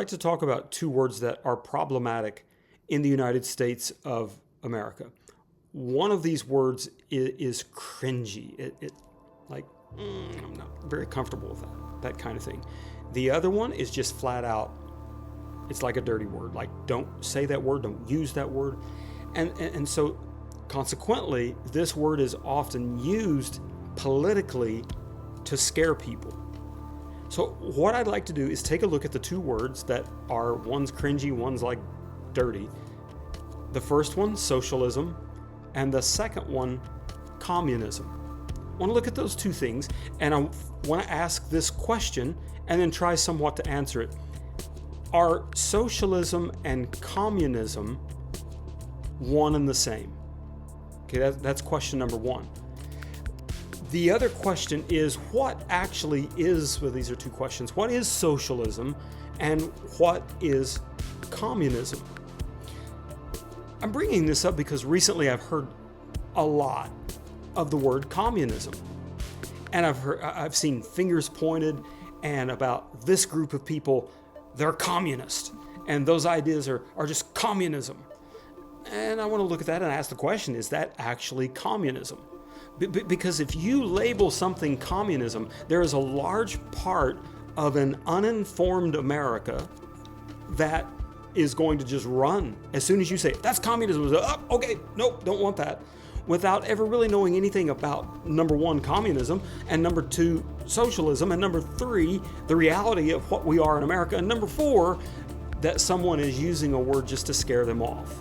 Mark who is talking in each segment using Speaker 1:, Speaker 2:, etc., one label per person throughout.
Speaker 1: like to talk about two words that are problematic in the United States of America. One of these words is cringy. I'm not very comfortable with that kind of thing. The other one is just flat out, it's like a dirty word. Like, don't say that word, don't use that word. And so consequently, this word is often used politically to scare people. So what I'd like to do is take a look at the two words that are, one's cringy, one's like dirty. The first one, socialism, and the second one, communism. I want to look at those two things, and I want to ask this question and then try somewhat to answer it. Are socialism and communism one and the same? Okay, that's question number one. The other question is, what actually is, well, these are two questions. What is socialism and what is communism? I'm bringing this up because recently I've heard a lot of the word communism. And I've seen fingers pointed and about this group of people, they're communist. And those ideas are just communism. And I want to look at that and ask the question, is that actually communism? Because if you label something communism, there is a large part of an uninformed America that is going to just run. As soon as you say, that's communism, okay, nope, don't want that. Without ever really knowing anything about, number one, communism, and number two, socialism, and number three, the reality of what we are in America, and number four, that someone is using a word just to scare them off.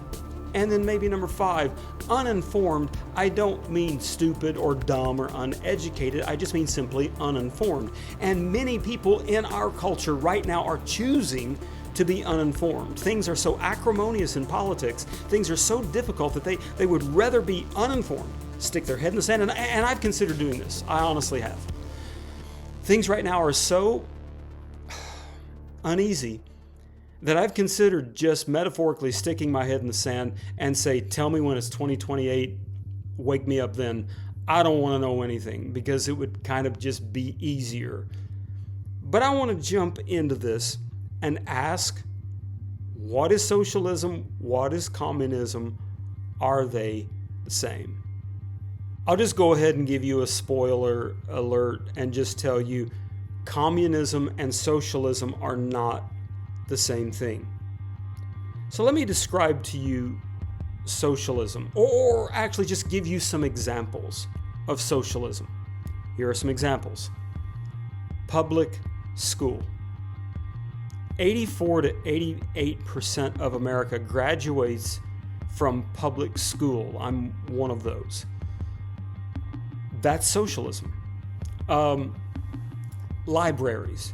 Speaker 1: And then maybe number five, uninformed. I don't mean stupid or dumb or uneducated. I just mean simply uninformed. And many people in our culture right now are choosing to be uninformed. Things are so acrimonious in politics. Things are so difficult that they would rather be uninformed, stick their head in the sand. And I've considered doing this. I honestly have. Things right now are so uneasy that I've considered just metaphorically sticking my head in the sand and say, tell me when it's 2028, wake me up then. I don't want to know anything, because it would kind of just be easier. But I want to jump into this and ask, what is socialism? What is communism? Are they the same? I'll just go ahead and give you a spoiler alert and just tell you, communism and socialism are not the same thing. So let me describe to you socialism, or actually just give you some examples of socialism. Here are some examples. Public school. 84 to 88% of America graduates from public school. I'm one of those. That's socialism. Libraries.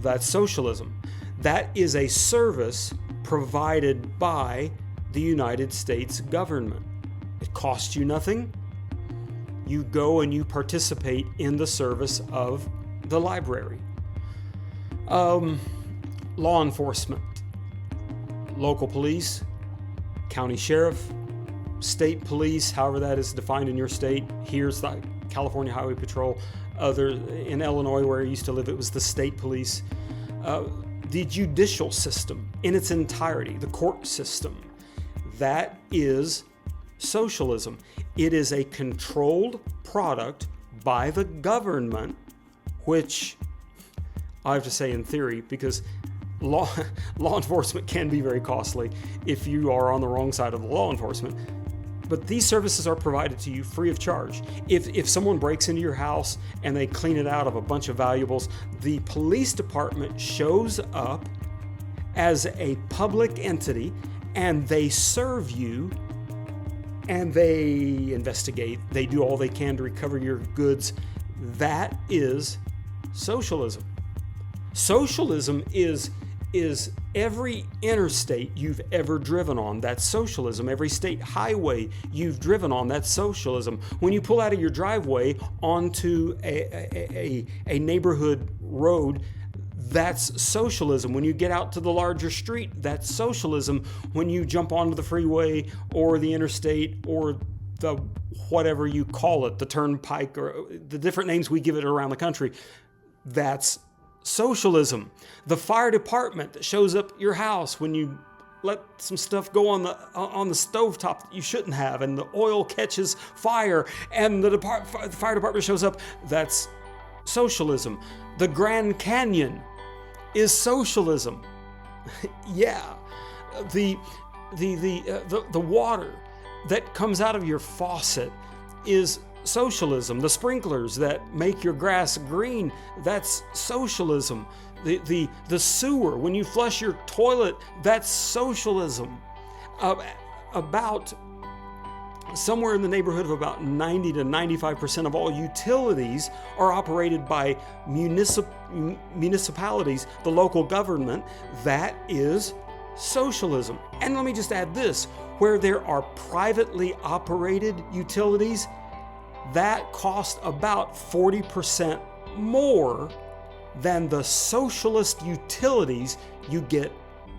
Speaker 1: That's socialism. That is a service provided by the United States government. It costs you nothing. You go and you participate in the service of the library. Law enforcement. Local police, county sheriff, state police, however that is defined in your state. Here's the California Highway Patrol. In Illinois, where I used to live, it was the state police. The judicial system in its entirety, the court system, that is socialism. It is a controlled product by the government, which I have to say in theory, because law enforcement can be very costly if you are on the wrong side of the law enforcement. But these services are provided to you free of charge. If someone breaks into your house and they clean it out of a bunch of valuables, the police department shows up as a public entity and they serve you and they investigate. They do all they can to recover your goods. That is socialism. Socialism is every interstate you've ever driven on. That's socialism. Every state highway you've driven on. That's socialism. When you pull out of your driveway onto a neighborhood road, that's socialism. When you get out to the larger street, that's socialism. When you jump onto the freeway or the interstate or the whatever you call it, the turnpike, or the different names we give it around the country, that's socialism. The fire department that shows up at your house when you let some stuff go on the stovetop that you shouldn't have, and the oil catches fire, and the fire department shows up. That's socialism. The Grand Canyon is socialism. Yeah, the water that comes out of your faucet is socialism. The sprinklers that make your grass green, that's socialism. The sewer, when you flush your toilet, that's socialism. About somewhere in the neighborhood of about 90 to 95% of all utilities are operated by municipalities, the local government. That is socialism. And let me just add this, where there are privately operated utilities, that cost about 40% more than the socialist utilities you get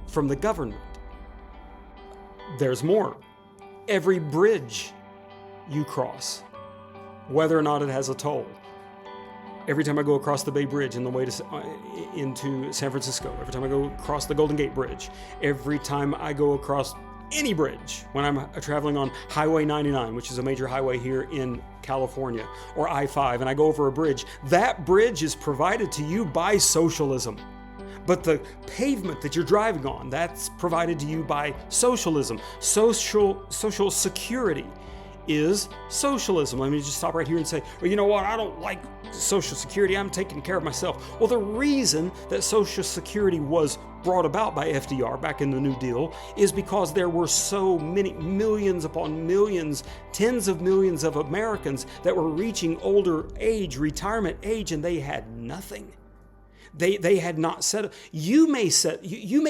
Speaker 1: from the government. There's more. Every bridge you cross, whether or not it has a toll. Every time I go across the Bay Bridge on the way into San Francisco, every time I go across the Golden Gate Bridge, every time I go across any bridge when I'm traveling on Highway 99, which is a major highway here in California, or I-5, and I go over a bridge, that bridge is provided to you by socialism. But the pavement that you're driving on, that's provided to you by socialism. Social security is socialism. Let me just stop right here and say, well, you know what? I don't like Social Security. I'm taking care of myself. Well, the reason that Social Security was brought about by FDR back in the New Deal is because there were so many, millions upon millions, tens of millions of Americans that were reaching older age, retirement age, and they had nothing. They had not set up. You may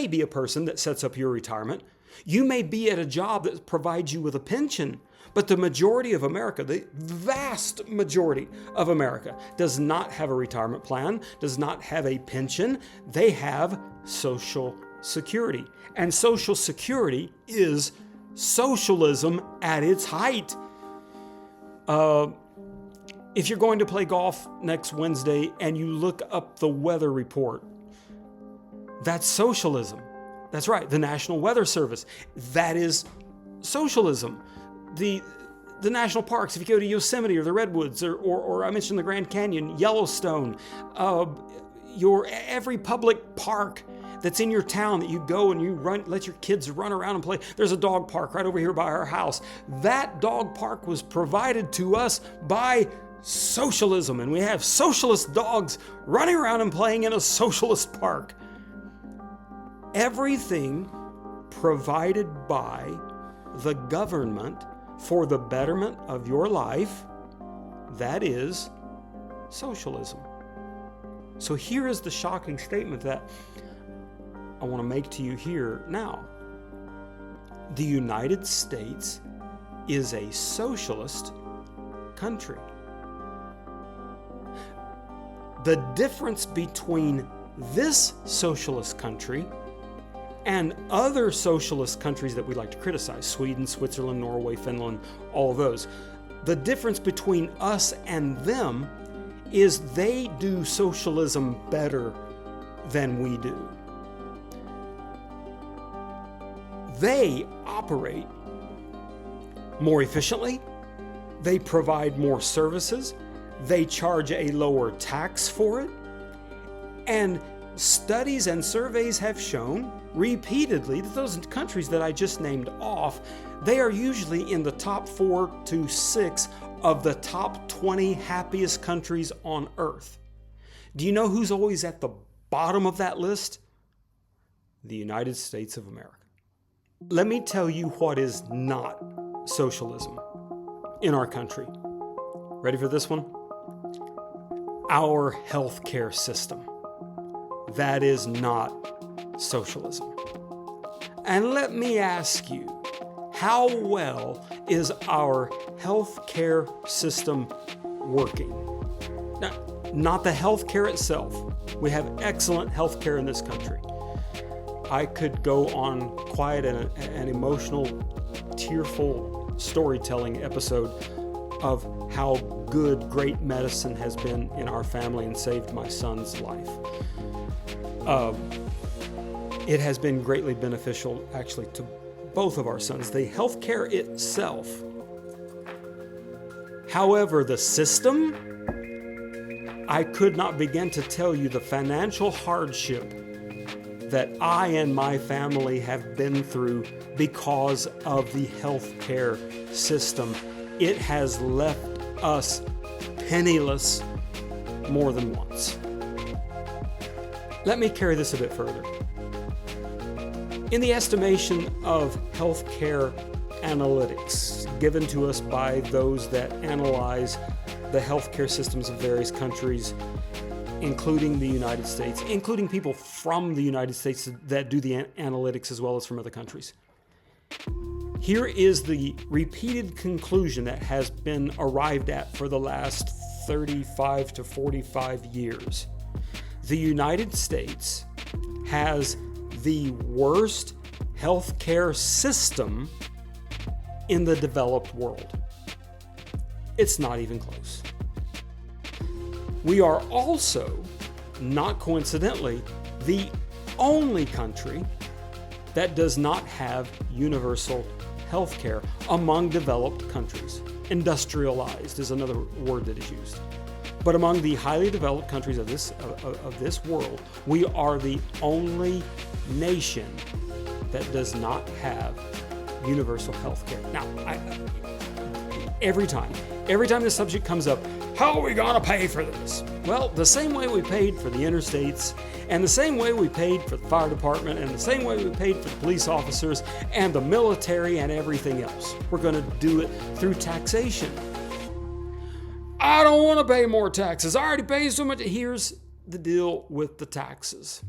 Speaker 1: be a person that sets up your retirement. You may be at a job that provides you with a pension. But the majority of America, the vast majority of America, does not have a retirement plan, does not have a pension. They have Social Security. And Social Security is socialism at its height. If you're going to play golf next Wednesday and you look up the weather report, that's socialism. That's right, the National Weather Service. That is socialism. The national parks, if you go to Yosemite or the Redwoods, or I mentioned the Grand Canyon, Yellowstone, every public park that's in your town that you go and you let your kids run around and play. There's a dog park right over here by our house. That dog park was provided to us by socialism, and we have socialist dogs running around and playing in a socialist park. Everything provided by the government for the betterment of your life, that is socialism. So here is the shocking statement that I want to make to you here now. The United States is a socialist country. The difference between this socialist country and other socialist countries that we like to criticize, Sweden, Switzerland, Norway, Finland, all of those, the difference between us and them is they do socialism better than we do. They operate more efficiently, they provide more services, they charge a lower tax for it, and studies and surveys have shown repeatedly that those countries that I just named off, they are usually in the top 4 to 6 of the top 20 happiest countries on earth. Do you know who's always at the bottom of that list? The United States of America. Let me tell you what is not socialism in our country. Ready for this one? Our healthcare system. That is not socialism. And let me ask you, how well is our healthcare system working? Now, not the healthcare itself. We have excellent healthcare in this country. I could go on quite an emotional, tearful storytelling episode of how good, great medicine has been in our family and saved my son's life. It has been greatly beneficial, actually, to both of our sons. The healthcare itself. However, the system, I could not begin to tell you the financial hardship that I and my family have been through because of the healthcare system. It has left us penniless more than once. Let me carry this a bit further. In the estimation of healthcare analytics given to us by those that analyze the healthcare systems of various countries, including the United States, including people from the United States that do the analytics as well as from other countries. Here is the repeated conclusion that has been arrived at for the last 35 to 45 years. The United States has the worst healthcare system in the developed world. It's not even close. We are also, not coincidentally, the only country that does not have universal health care among developed countries. Industrialized is another word that is used. But among the highly developed countries of this world, we are the only nation that does not have universal health care. Now, every time this subject comes up, how are we going to pay for this? Well, the same way we paid for the interstates, and the same way we paid for the fire department, and the same way we paid for the police officers, and the military, and everything else. We're going to do it through taxation. I don't want to pay more taxes. I already pay so much. Here's the deal with the taxes.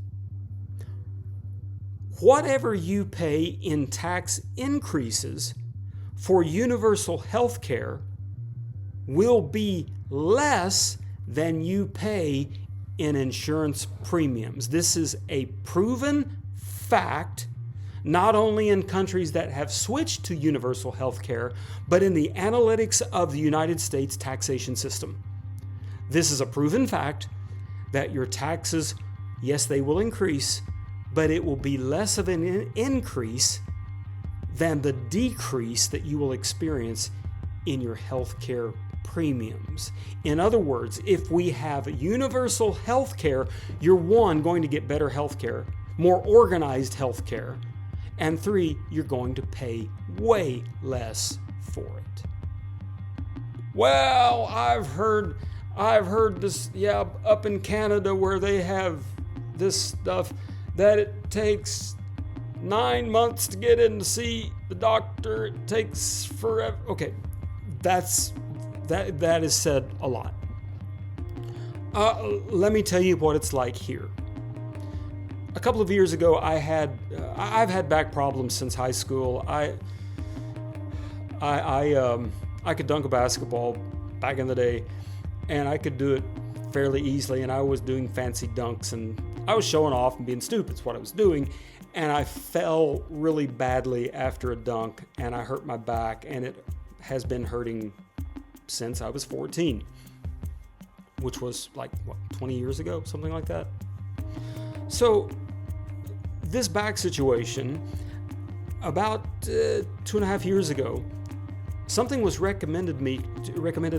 Speaker 1: Whatever you pay in tax increases for universal health care will be less than you pay in insurance premiums. This is a proven fact, not only in countries that have switched to universal health care, but in the analytics of the United States taxation system. This is a proven fact that your taxes, yes, they will increase, but it will be less of an increase than the decrease that you will experience in your health care premiums. In other words, if we have universal health care, you're one, going to get better health care, more organized health care, and three, you're going to pay way less for it. Well, I've heard this, up in Canada where they have this stuff that it takes 9 months to get in to see the doctor. It takes forever. Okay, that is said a lot. Let me tell you what it's like here. A couple of years ago, I've had back problems since high school. I could dunk a basketball back in the day, and I could do it fairly easily, and I was doing fancy dunks, and I was showing off and being stupid. It's what I was doing, and I fell really badly after a dunk, and I hurt my back, and it has been hurting since I was 14, which was 20 years ago, something like that. So this back situation, about 2.5 years ago, something was recommended to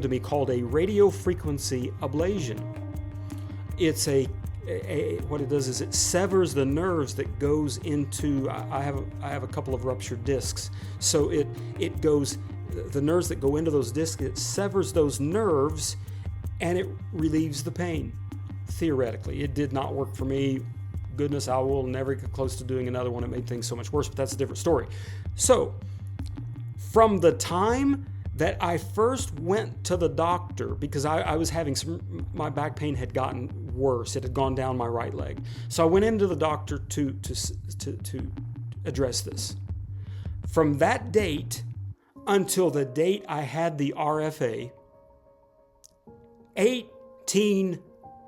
Speaker 1: me called a radio frequency ablation. It's what it does is it severs the nerves that goes into. I have a couple of ruptured discs, so it goes, the nerves that go into those discs, it severs those nerves, and it relieves the pain. Theoretically, it did not work for me. Goodness, I will never get close to doing another one. It made things so much worse, but that's a different story. So, from the time that I first went to the doctor, because I was having my back pain had gotten worse. It had gone down my right leg. So I went into the doctor to address this. From that date until the date I had the RFA, 18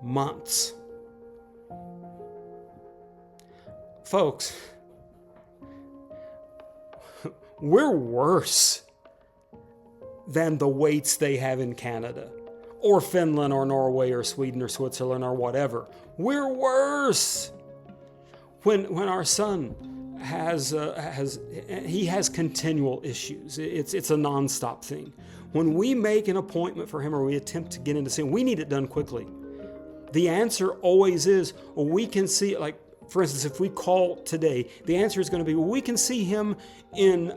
Speaker 1: months. Folks, we're worse than the waits they have in Canada or Finland or Norway or Sweden or Switzerland or whatever. We're worse. When our son has continual issues, it's a nonstop thing. When we make an appointment for him or we attempt to get into seeing, we need it done quickly. The answer always is, well, we can see, like, for instance, if we call today, the answer is going to be, well, we can see him in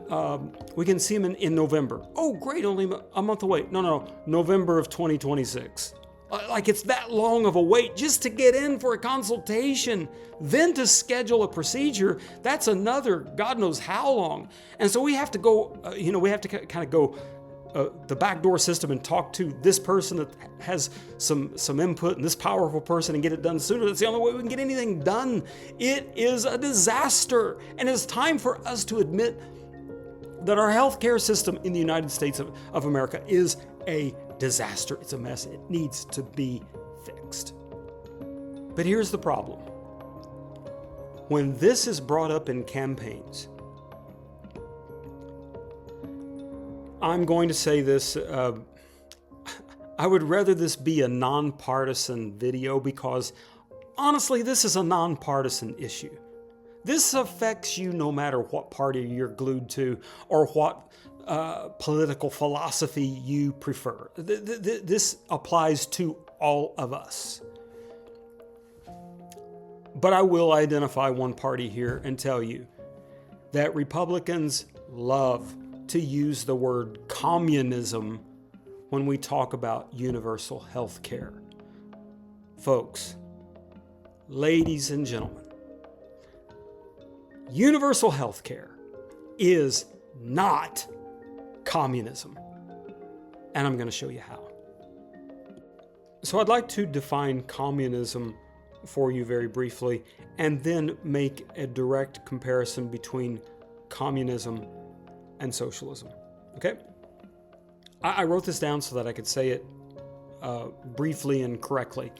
Speaker 1: November. Oh, great, only a month away. No, November of 2026. Like, it's that long of a wait just to get in for a consultation. Then to schedule a procedure, that's another God knows how long. And so we have to go, we have to kind of go the backdoor system and talk to this person that has some input and this powerful person and get it done sooner. That's the only way we can get anything done. It is a disaster. And it's time for us to admit that our healthcare system in the United States of America is a disaster. It's a mess. It needs to be fixed. But here's the problem. When this is brought up in campaigns, I'm going to say this, I would rather this be a nonpartisan video because, honestly, this is a nonpartisan issue. This affects you no matter what party you're glued to or what political philosophy you prefer. This applies to all of us. But I will identify one party here and tell you that Republicans love to use the word communism when we talk about universal health care. Folks, ladies and gentlemen, universal health care is not communism. And I'm going to show you how. So I'd like to define communism for you very briefly and then make a direct comparison between communism and socialism. Okay? I wrote this down so that I could say it briefly and correctly.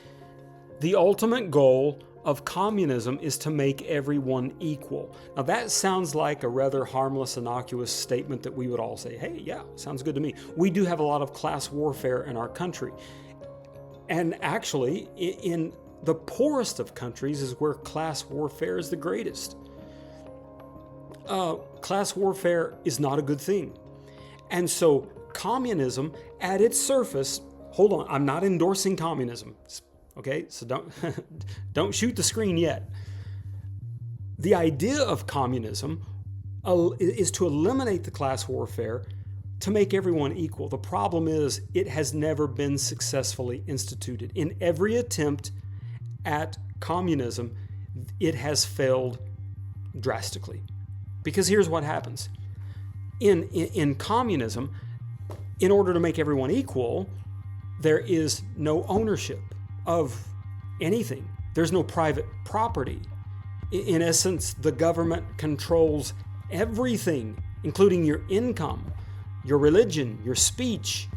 Speaker 1: The ultimate goal of communism is to make everyone equal. Now that sounds like a rather harmless, innocuous statement that we would all say, hey, yeah, sounds good to me. We do have a lot of class warfare in our country. And actually, in the poorest of countries is where class warfare is the greatest. Class warfare is not a good thing. And so communism at its surface, hold on, I'm not endorsing communism. Okay, so don't shoot the screen yet. The idea of communism is to eliminate the class warfare to make everyone equal. The problem is it has never been successfully instituted. In every attempt at communism, it has failed drastically. Because here's what happens. In communism, in order to make everyone equal, there is no ownership of anything. There's no private property. In essence, the government controls everything, including your income, your religion, your speech,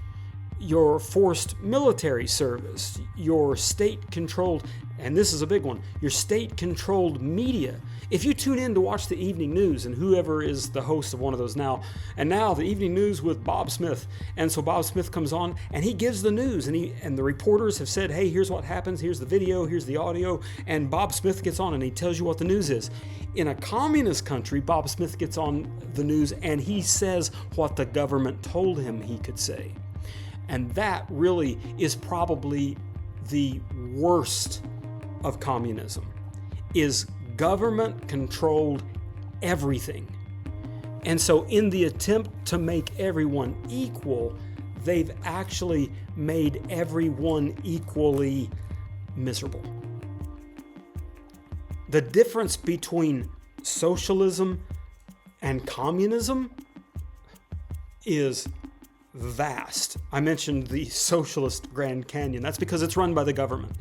Speaker 1: your forced military service, your state-controlled, and this is a big one, your state-controlled media. If you tune in to watch the evening news, and whoever is the host of one of those now, and now the evening news with Bob Smith, and so Bob Smith comes on and he gives the news, and the reporters have said, hey, here's what happens, here's the video, here's the audio, and Bob Smith gets on and he tells you what the news is. In a communist country, Bob Smith gets on the news and he says what the government told him he could say. And that really is probably the worst of communism, is government-controlled everything. And so in the attempt to make everyone equal, they've actually made everyone equally miserable. The difference between socialism and communism is vast. I mentioned the socialist Grand Canyon. That's because it's run by the government.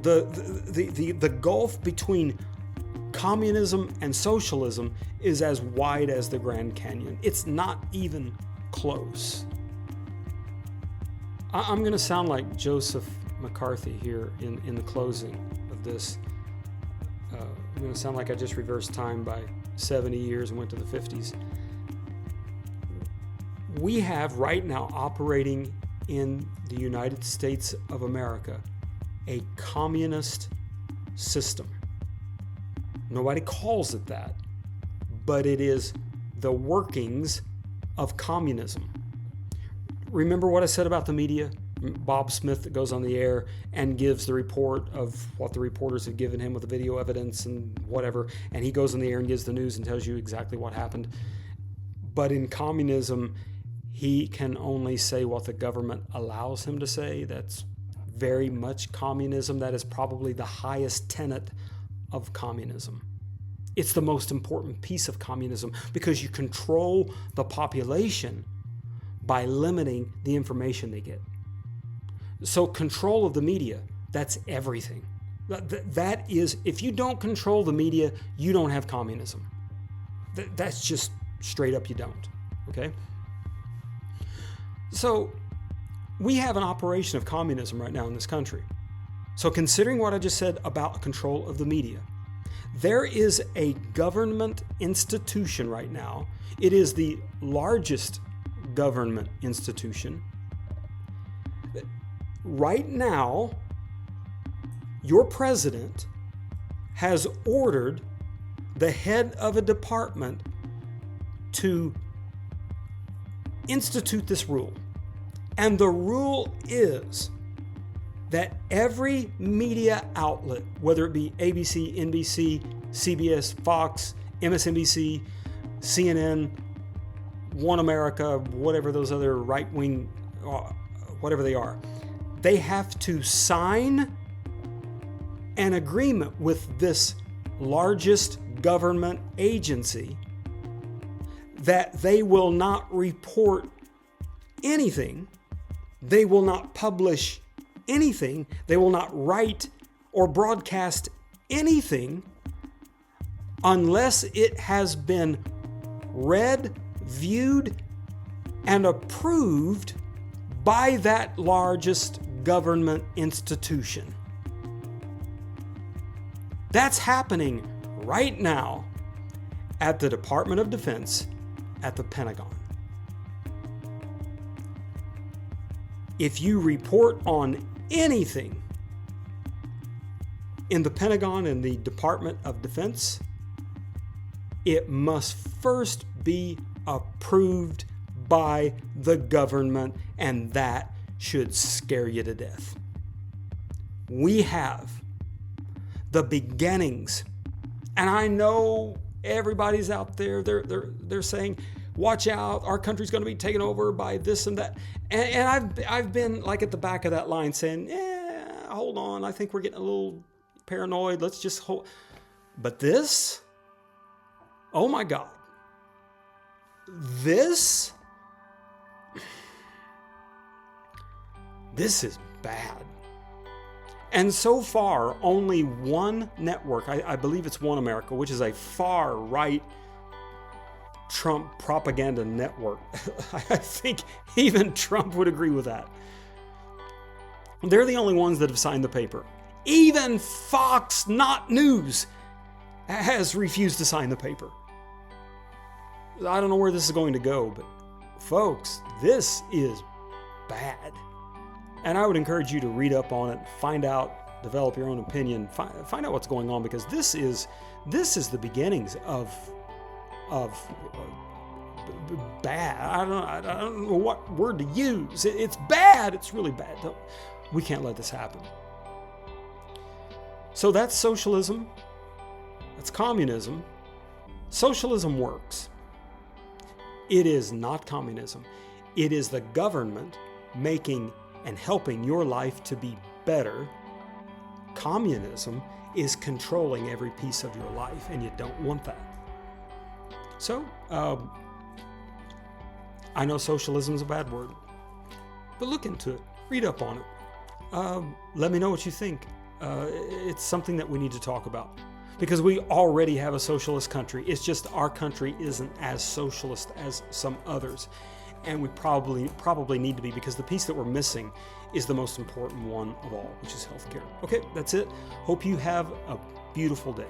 Speaker 1: The gulf between communism and socialism is as wide as the Grand Canyon. It's not even close. I'm going to sound like Joseph McCarthy here in the closing of this. I'm going to sound like I just reversed time by 70 years and went to the 50s. We have right now operating in the United States of America a communist system. Nobody calls it that, but it is the workings of communism. Remember what I said about the media? Bob Smith that goes on the air and gives the report of what the reporters have given him with the video evidence and whatever, and he goes on the air and gives the news and tells you exactly what happened. But in communism, he can only say what the government allows him to say. That's very much communism. That is probably the highest tenet of communism. It's the most important piece of communism because you control the population by limiting the information they get. So control of the media, that's everything. That is, if you don't control the media, you don't have communism. That's just straight up you don't, okay? So we have an operation of communism right now in this country. So considering what I just said about control of the media, there is a government institution right now. It is the largest government institution. Right now, your president has ordered the head of a department to institute this rule. And the rule is that every media outlet, whether it be ABC, NBC, CBS, Fox, MSNBC, CNN, One America, whatever those other right-wing, whatever they are, they have to sign an agreement with this largest government agency that they will not report anything, they will not publish anything, they will not write or broadcast anything unless it has been read, viewed, and approved by that largest government institution. That's happening right now at the Department of Defense at the Pentagon. If you report on anything in the Pentagon and the Department of Defense, it must first be approved by the government, and that should scare you to death. We have the beginnings, and I know everybody's out there, they're saying, watch out, our country's going to be taken over by this and that. And I've been like at the back of that line saying, hold on, I think we're getting a little paranoid. Let's just hold. But this, oh my God, this is bad. And so far, only one network, I believe it's One America, which is a far-right Trump propaganda network. I think even Trump would agree with that. They're the only ones that have signed the paper. Even Fox Not News has refused to sign the paper. I don't know where this is going to go, but folks, this is bad. And I would encourage you to read up on it, find out, develop your own opinion, find out what's going on, because this is the beginnings of bad. I don't know what word to use. It's bad. It's really bad. We can't let this happen. So that's socialism. That's communism. Socialism works. It is not communism. It is the government making and helping your life to be better. Communism is controlling every piece of your life, and you don't want that. So, I know socialism is a bad word, but look into it. Read up on it. Let me know what you think. It's something that we need to talk about, because we already have a socialist country. It's just our country isn't as socialist as some others. And we probably need to be, because the piece that we're missing is the most important one of all, which is healthcare. Okay, that's it. Hope you have a beautiful day.